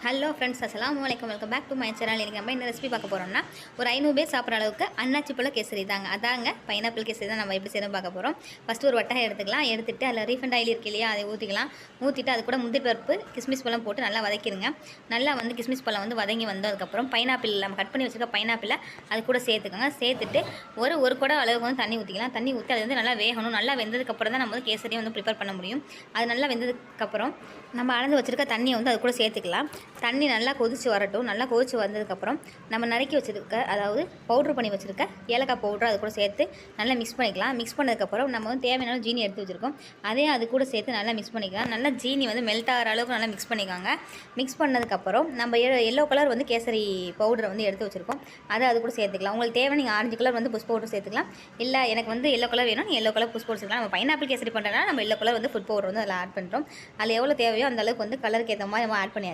Hello friends, அஸ்ஸலாமு அலைக்கும். Welcome back to my channel. இன்றைக்கி நம்ம என்ன ரெசிபி பார்க்க போகிறோம்னா, ஒரு 500 பேர் சாப்பிட்ற அளவுக்கு அன்னாச்சி பழ கேசரி தாங்க. அதாங்க பைனாப்பிள் கேசரி தான் நம்ம எப்படி செய்யணும் பார்க்க போகிறோம். ஃபஸ்ட்டு ஒரு வட்டகம் எடுத்துக்கலாம். எடுத்துகிட்டு அதில் ரீஃபண்ட் ஆயில் இருக்கு இல்லையா, அதை ஊற்றிக்கலாம். ஊற்றிட்டு அது கூட முந்திரி பருப்பு, கிஸ்மிஸ் பழம் போட்டு நல்லா வதக்கிடுங்க. நல்லா கிஸ்மிஸ் பழம் வதங்கி வந்ததுக்கப்புறம் பைனாப்பிள் நம்ம கட் பண்ணி வச்சுருக்க பைனாப்பிளை அது கூட சேர்த்துக்கோங்க. சேர்த்துட்டு ஒரு குடம் அளவுக்கு தண்ணி ஊற்றிக்கலாம். தண்ணி ஊற்றி அது நல்லா வேகணும். நல்லா வெந்ததுக்கப்புறம் தான் நம்ம கேசரியை ப்ரிப்பேர் பண்ண முடியும். அது நல்லா வெந்ததுக்கப்புறம் நம்ம அளந்து வச்சுருக்க தண்ணியை அது கூட சேர்த்துக்கலாம். தண்ணி நல்லா கொதித்து வரட்டும். நல்லா கொதித்து வந்ததுக்கப்புறம் நம்ம நறுக்கி வச்சுருக்க, அதாவது பவுட்ரு பண்ணி வச்சுருக்க ஏலக்காய் பவுட்ரு அது கூட சேர்த்து நல்லா மிக்ஸ் பண்ணிக்கலாம். மிக்ஸ் பண்ணதுக்கப்புறம் நம்ம தேவையான ஜீனி எடுத்து வச்சுருக்கோம். அதே அது கூட சேர்த்து நல்லா மிக்ஸ் பண்ணிக்கலாம். நல்லா ஜீனி மெல்ட் ஆகிற அளவுக்கு நல்லா மிக்ஸ் பண்ணிக்காங்க. மிக்ஸ் பண்ணதுக்கப்புறம் நம்ம எல்லோ கலர் கேசரி பவுடரை எடுத்து வச்சுருக்கோம். அதை அது கூட சேர்த்துக்கலாம். உங்களுக்கு தேவை நீங்கள் ஆரஞ்சு கலர் புஷ் பவுடர் சேர்த்துக்கலாம். இல்லை எனக்கு எல்லோ கலர் வேணும், எல்லோ கலர் புஷ் பவுடர் சேர்த்துக்கலாம். நம்ம பைனாப்பிள் கேசரி பண்ணுறதுனால நம்ம எல்லோ கலர் ஃபுட் பவுடர் அதில் ஆட் பண்ணுறோம். அதில் எவ்வளோ தேவையோ அந்த அளவுக்கு கலருக்கு ஏற்ற மாதிரி நம்ம ஆட் பண்ணியாச்சு.